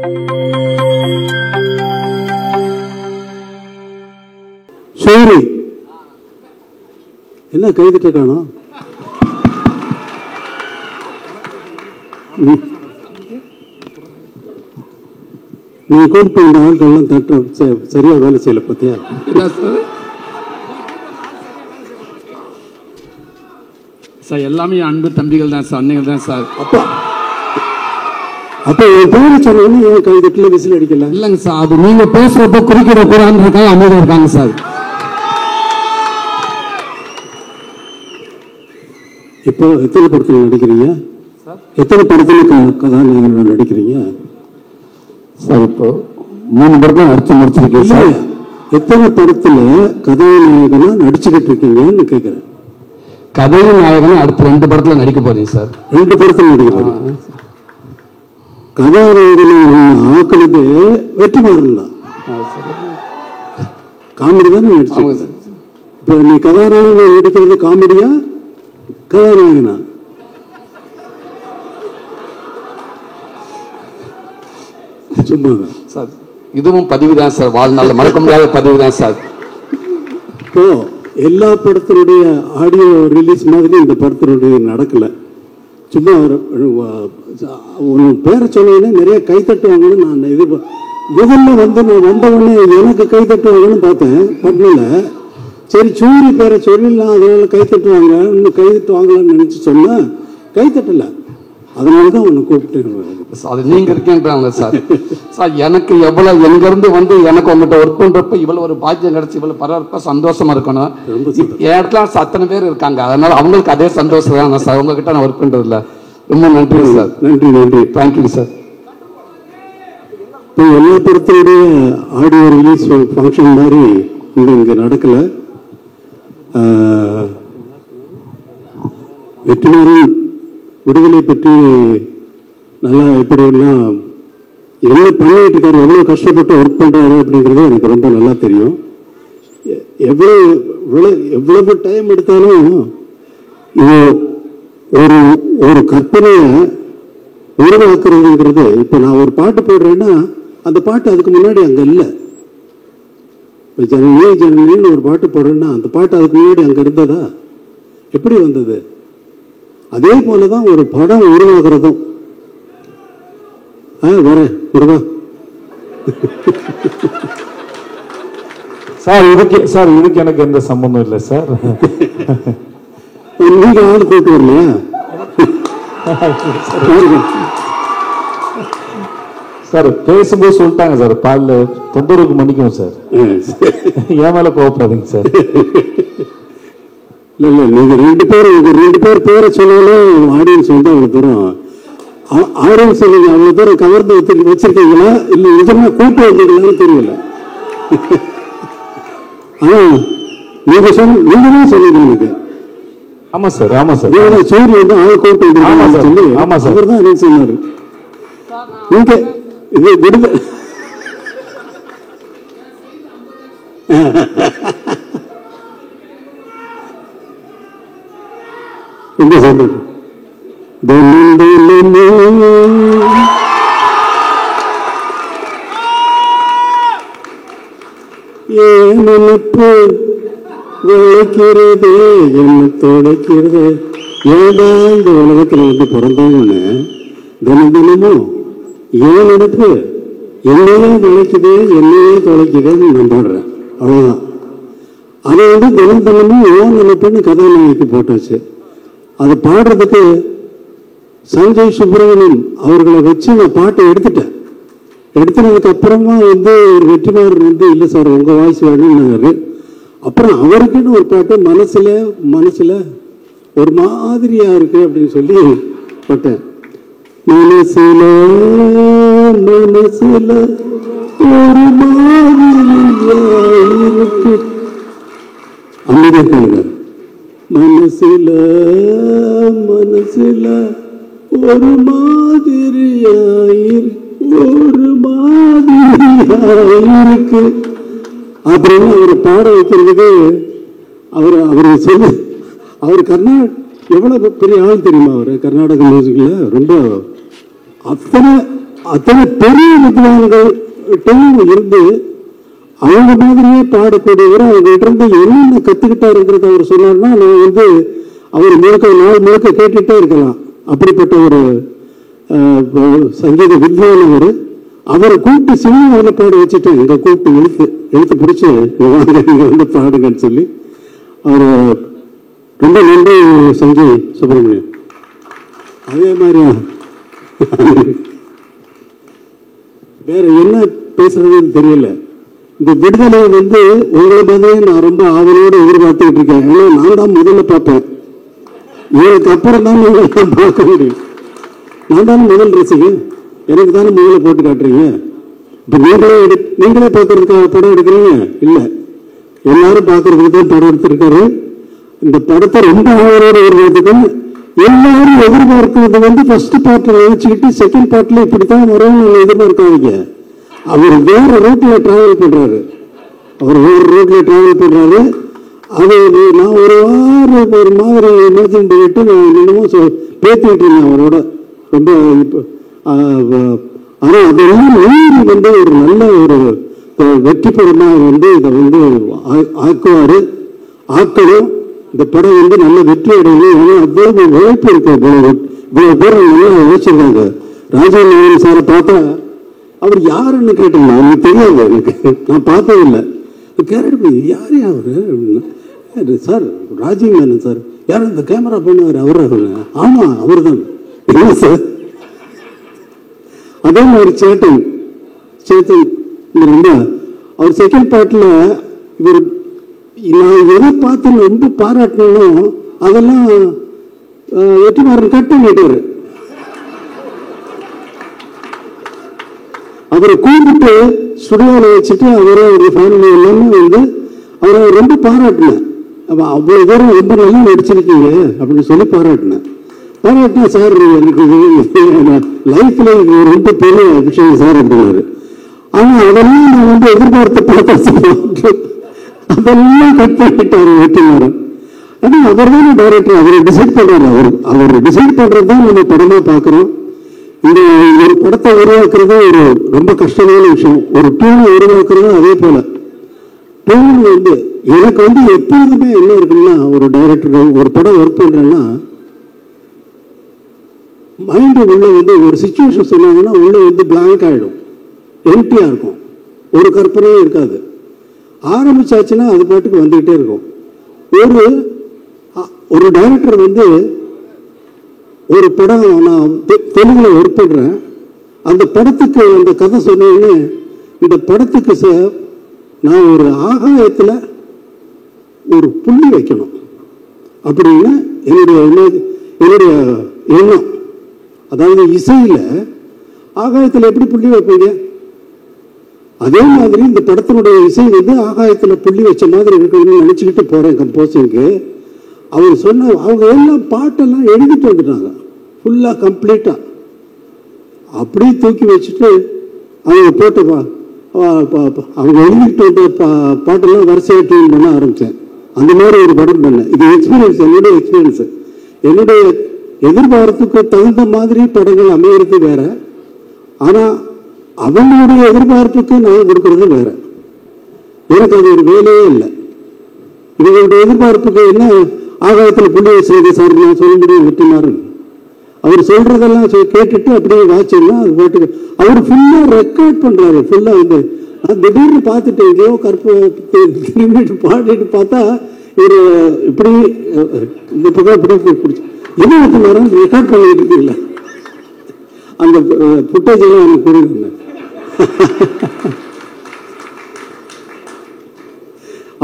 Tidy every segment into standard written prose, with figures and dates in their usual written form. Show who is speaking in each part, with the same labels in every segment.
Speaker 1: சரி, என்ன கைதிட்ட காணோம்? நீ கூப்பிட்டு இந்த ஆட்கள்லாம் தட்ட சரியா வேலை செய்யல பத்தியா?
Speaker 2: சார் எல்லாமே அன்பு தம்பிகள் தான் சார், அன்னைகள் தான் சார்.
Speaker 1: அப்ப என் பேரை சொன்னோன்னு ஏன் கைதட்டில விசில் அடிக்கல?
Speaker 2: இல்லைங்க சார், அது நீங்க பேசுறப்ப குறிக்கிற கூடாதுக்காக அமைதியாக இருக்காங்க சார்.
Speaker 1: இப்போ எத்தனை படத்தில் நடிக்கிறீங்க? எத்தனை படத்தில் கதாநாயகர்கள் நடிக்கிறீங்க
Speaker 2: சார்? இப்போ 3 படத்தில் நடிச்சு முடிச்சிருக்கேன் சார்.
Speaker 1: எத்தனை படத்துல கதாநாயகனா நடிச்சுக்கிட்டு இருக்கீங்கன்னு கேட்கிறேன்.
Speaker 2: கதையின் நாயகனா அடுத்த 2 படத்துல நடிக்க போறீங்க சார்.
Speaker 1: 2 படத்தில் நடிக்கிறேன். கதாநாயகனை ஆக்குனது வெற்றிமாறன் தான். காமெடி தானே நடிச்சு. இப்போ நீ கதாநாயகன் நடிக்கிறது காமெடியா கதாநாயகனா? சும்மா
Speaker 2: சார் இதுவும் பதிவு தான் சார், வாழ்நாள் மறக்க முடியாத பதிவு தான் சார்.
Speaker 1: இப்போ எல்லா படத்தினுடைய ஆடியோ ரிலீஸ் மாதிரி இந்த படத்தினுடைய நடக்கல. சும்மா ஒரு பேரை சொன்னோடனே நிறைய கைத்தட்டுவாங்கன்னு நான் முதல்ல வந்து நான் வந்தவொடனே எனக்கு கைத்தட்டுவாங்கன்னு பார்த்தேன் பட்னில். சரி சூரி பேரை சொல்லிடலாம், அதனால கைத்தட்டுவாங்க, இன்னும் கைத்தட்டுவாங்களான்னு நினச்சி சொன்னால் கைத்தட்டலை. அதனால தான் உன்னை கூப்பிட்டு.
Speaker 2: அது நீங்க இருக்கேன்றாங்க சார். சார் எனக்கு எவ்வளவு எங்கிருந்து வந்து எனக்கு உங்கள்கிட்ட ஒர்க் பண்றப்ப இவ்வளவு ஒரு பாக்கியம் கிடைச்சி இவ்வளவு பரவாயில்ல சந்தோஷமா இருக்கணும். என் இடத்துல அத்தனை பேர் இருக்காங்க, அதனால அவங்களுக்கு அதே சந்தோஷம் தான் சார். உங்ககிட்ட நான் ஒர்க் பண்றதில்ல. ரொம்ப நன்றி சார்.
Speaker 1: நன்றி நன்றி,
Speaker 2: தேங்க்யூ சார்.
Speaker 1: இப்போ எல்லா படத்தினுடைய ஆடியோ ரிலீஸ் ஃபங்க்ஷன் மாதிரி இங்கே நடக்கலை. வெற்றிமாறன் விடுதலை பற்றி நல்லா எப்படியெல்லாம் என்ன பண்ணிட்டு இருக்காரு, எவ்வளோ கஷ்டப்பட்டு ஒர்க் பண்ணுறாரு அப்படிங்கிறது எனக்கு ரொம்ப நல்லா தெரியும். எவ்வளவு டைம் எடுத்தாலும் இது ஒரு ஒரு கற்பனையை உருவாக்குறதுங்கிறது. இப்போ நான் ஒரு பாட்டு போடுறேன்னா அந்த பாட்டு அதுக்கு முன்னாடி அங்கே இல்லை. இப்போ ஜனனி ஜனனின்னு ஒரு பாட்டு போடுறேன்னா அந்த பாட்டு அதுக்கு முன்னாடி அங்கே இருந்ததா? எப்படி வந்தது? அதே போல தான் ஒரு படம் உருவாகிறதும். வரேன் முருகா.
Speaker 3: சார் இதுக்கு எனக்கு எந்த சம்பந்தம் இல்லை சார்.
Speaker 1: நீங்க ஆள் கூட்டு வரலையா?
Speaker 3: சார் பேசும்போது சொல்லிட்டாங்க சார், பால்ல தொந்தரவுக்கு மன்னிக்கும் சார். என் மேல கோவப்படாதீங்க சார்.
Speaker 1: இல்லை இல்லை, நீங்கள் 2 பேர் பேரை சொன்னாலும் ஆடியன்ஸ் வந்து அவ்வளோ தூரம் ஆடியன்ஸ் நீங்கள் அவ்வளோ தூரம் கவர்ந்து வச்சிருக்கீங்களா இல்லை நிஜமாக கூட்டு வந்தீங்களான்னு தெரியல. ஆனால் நீங்கள் தான் சொன்னீங்க எனக்கு.
Speaker 3: ஆமா சார், ஆமா சார்.
Speaker 1: சூரிய வந்து ஆள் கூட்டு வந்து சொல்லி ஆமா சார் அவர் தான் எனக்கு சொன்னார். நீங்க இது விடுதலை எங்க சொல்றது நினைப்பு விளைக்கிறது என்ன தொலைக்கிறது. ஏதா இந்த உலகத்துல வந்து பிறந்தவன்னு தினமும் ஏன் நினைப்பு என்னையே விளைக்குது என்னையே தொலைக்குதுன்னு நான் பாடுறேன். அவ்வளவுதான். அதை வந்து தினமும் ஏன் நினைப்புன்னு கதாநாயகி போட்டாச்சு. அதை பாடுறதுக்கு சஞ்சய் சுப்பிரமணியன் அவர்களை வச்சு நான் பாட்டை எடுத்துட்டேன். எடுத்துனதுக்கு அப்புறமா வந்து ஒரு வெற்றிமாறன் வந்து இல்லை சார் உங்க வாய்ஸ் வேணும்னாரு. அப்புறம் அவருக்குன்னு ஒரு பாட்டு மனசுல ஒரு மாதிரியா இருக்கு அப்படின்னு சொல்லி போட்டேன். மனசுல ஒரு மாதிரியா இருக்கு அமைதியா. மனசுல ஒரு மாதிரியாயிருக்கு அப்படின்னு அவரை பாட வைக்கிறதுக்கு அவர் சொல்லு. அவர் எவ்வளவு பெரிய ஆள் தெரியுமா? அவர் கர்நாடக மியூசிக்ல ரொம்ப அத்தனை அத்தனை பெரிய வித்வான்கள் இருந்து அவங்க மாதிரியே பாடக்கூடியவர் அவங்ககிட்ட இருந்து என்னென்ன கற்றுக்கிட்டாருங்கிறத அவர் சொன்னார்னா நான் அவர் நாள் முழுக்க கேட்டுகிட்டே இருக்கலாம். அப்படிப்பட்ட ஒரு சங்கீத வித்வான் அவரை கூப்பிட்டு சினிமாவில் பாட வச்சுட்டு இங்கே கூப்பிட்டு எழுத்து பிடிச்சி வாங்க இங்கே பாடுங்கன்னு சொல்லி அவர் ரொம்ப நன்றி சங்கி சுப்பிரமணியம். அதே மாதிரியா வேற என்ன பேசுறதுன்னு தெரியல. இந்த விடுதலை உங்களை மாதிரியே நான் ரொம்ப ஆவலோடு எதிர்பார்த்துக்கிட்டு இருக்கேன். ஏன்னா நான் தான் முதல்ல பார்ப்பேன், எனக்கு அப்புறம் தான் உங்களை பார்க்க முடியும். நான் தானே முதல் ரசிகன், எனக்கு தானே முதல்ல போட்டு காட்டுறீங்க. இப்போ நீங்களே பார்க்கறதுக்காக படம் எடுக்கிறீங்க இல்லை, எல்லாரும் பார்க்கறதுக்கு தான் படம் எடுத்திருக்காரு. இந்த படத்தை ரொம்ப ஆவலோடு எதிர்பார்த்துக்கேன். எல்லாரும் எதிர்பார்க்கிறது ஃபர்ஸ்ட் பார்ட்ல நினைச்சுக்கிட்டு செகண்ட் பார்ட்ல இப்படித்தான் வரும்னு எதிர்பார்க்காதீங்க. அவர் வேற ரூட்ல டிராவல் பண்றாரு. அது நான் ஒரு மாதிரி இமேஜின் பண்ணிட்டு நான் என்னமோ பேசிட்டு இருந்தேன் அவரோட ரொம்ப. ஆனா அதெல்லாம் மீறி ஒரு நல்ல ஒரு வெற்றி படமா இதை ஆக்குவாரு, ஆக்கணும். இந்த படம் நல்ல வெற்றி அடையணும். ஏன்னா அவ்வளவு உழைப்பு இருக்கு. இவ்வளவு பேர் நல்லா உழைச்சிருக்காங்க. ராஜேந்திரன் சாரை பார்த்தா அவர் யாருன்னு கேட்டீங்க, எனக்கு தெரியாது, எனக்கு நான் பார்த்ததில்லை. கேட்டு யார் அவரு சார்? ராஜீவ் மேனன் சார். யாரும் இந்த கேமரா பண்ணுவார் அவர்? ஆமா அவர் தான். என்ன சார்? அதே மாதிரி சேத்தன் அவர் செகண்ட் பார்ட்ல இவர் நான் எதை பார்த்து ரொம்ப பாராட்டணும் அதெல்லாம் வெற்றிமாறன் கட் பண்ணிட்டாரு. அவரை கூப்பிட்டு ஸ்டுடியோவில் வச்சுட்டு அவரை ஒரு ஃபேமிலி எல்லாமே அவரை ரொம்ப பாராட்டினேன். அவ்வளோ தூரம் ரொம்ப நல்லா நடிச்சிருக்கீங்க அப்படின்னு சொல்லி பாராட்டினா சார் எனக்கு லைஃப்ல ரொம்ப பெரிய விஷயம் சார் அப்படின்னாரு. ஆனால் அதெல்லாம் நான் எதிர்பார்த்து பார்த்தா அதெல்லாம் கட் பண்ணிட்டாரு வெற்றிமாறன். ஏன்னா அவர் தானே டைரக்டர், அவரை டிசைட் பண்றாரு. அவர் டிசைட் பண்றது தான் நம்ம படமா பார்க்குறோம். இந்த ஒரு படத்தை உருவாக்குறது ஒரு ரொம்ப கஷ்டமான விஷயம். ஒரு டியூனை உருவாக்குறது அதே போல. டியூன் எனக்கு எப்போதுமே என்ன இருக்குன்னா, ஒரு டைரக்டர் ஒரு படம் ஒர்க் பண்றேன்னா மைண்டு உள்ள ஒரு சிச்சுவேஷன் சொன்னாங்கன்னா உள்ள பிளாங்க் ஆகிடும், எம்டியா இருக்கும், ஒரு கற்பனையும் இருக்காது. ஆரம்பிச்சாச்சுன்னா அது பாட்டுக்கு வந்துகிட்டே இருக்கும். ஒரு டைரக்டர் ஒரு படம் நான் தெலுங்குல ஒர்க் பண்றேன். அந்த படத்துக்கு அந்த கதை சொன்னேன்னு இந்த படத்துக்கு நான் ஒரு ஆகாயத்தில் ஒரு புள்ளி வைக்கணும் அப்படின்னு என்னுடைய எண்ணம். அதாவது இசையில ஆகாயத்தில் எப்படி புள்ளி வைப்பீங்க, அதே மாதிரி இந்த படத்தினுடைய இசை ஆகாயத்தில் புள்ளி வச்ச மாதிரி இருக்குன்னு நினைச்சுக்கிட்டு போறேன் கம்போசிங்க்கு. அவர் சொன்ன அவங்க எல்லாம் பாட்டெல்லாம் எழுதிட்டு வந்துட்டாங்க ஃபுல்லா கம்ப்ளீட்டா. அப்படியே தூக்கி வச்சுட்டு அவங்க போட்டப்பா அவங்க எழுதிட்டு வந்த பாட்டெல்லாம் வரிசையாக டியூன் பண்ண ஆரம்பித்தேன். அந்த மாதிரி ஒரு படம் பண்ணேன். இது எக்ஸ்பீரியன்ஸ், என்னுடைய எக்ஸ்பீரியன்ஸு. என்னுடைய எதிர்பார்ப்புக்கு தகுந்த மாதிரி படங்கள் அமையிறது வேற, ஆனால் அவங்களுடைய எதிர்பார்ப்புக்கு நான் கொடுக்கறது வேற. எனக்கு அது ஒரு வேலையே இல்லை. இவங்களுடைய எதிர்பார்ப்புக்கு என்ன ஆகாயத்தில் புள்ளி வச்சது சார் நான் சொல்ல முடியும் வெற்றிமாறன். அவர் சொல்றதெல்லாம் கேட்டுட்டு அப்படியே வாட்சிடலாம். அது பாட்டுக்கு அவர் ஃபுல்லா ரெக்கார்ட் பண்றாரு. ஃபுல்லா நான் திடீர்னு பார்த்துட்டு எங்கேயோ திரும்பிட்டு பாடிட்டு பார்த்தா ஒரு இப்படி இந்த பக்கம் இப்படி பிடிச்சி என்ன வெற்றிமாறன் ரெக்கார்ட் பண்ணிட்டு இருக்கீங்களா? அந்த ஃபுட்டேஜ் எல்லாம் எனக்கு புரியுது.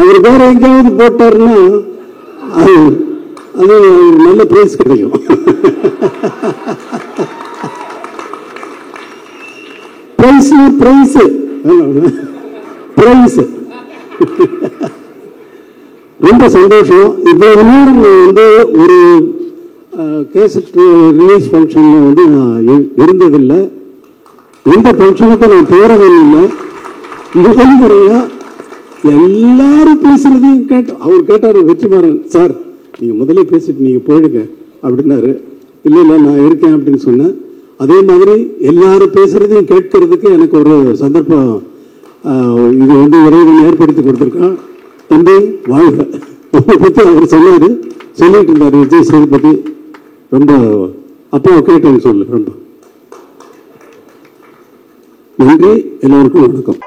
Speaker 1: அவர் வேற எங்கேயாவது போட்டாருன்னா அது நல்ல பிரைஸ் கிடைக்கும். ரொம்ப சந்தோஷம். இவ்வளவு நேரம் ஒரு கேசட் ரிலீஸ் ஃபங்க்ஷன்ல நான் இருந்ததில்லை. எந்த ஃபங்க்ஷனுக்கும் நான் போறதில்லை. முதல் முறையா எல்லாரும் பேசுறதையும் அவர் கேட்டாரு வெற்றிமாறன் சார் நீங்க முதல்ல பேசிட்டு நீங்க போயிடுங்க அப்படின்னாரு. இல்லை நான் இருக்கேன் அப்படின்னு சொன்னேன். அதே மாதிரி எல்லாரும் பேசுறதையும் கேட்கறதுக்கு எனக்கு ஒரு சந்தர்ப்பம் இது வந்து இறைவன் ஏற்படுத்தி கொடுத்துருக்கான். தம்பி வாழ்க. உங்களை பற்றி அவர் சொன்னார், சொல்லிட்டு இருந்தார் விஜய் சேதுபதி. ரொம்ப அப்போ கேட்டேன்னு சொல்லு. ரொம்ப நன்றி. எல்லோருக்கும் வணக்கம்.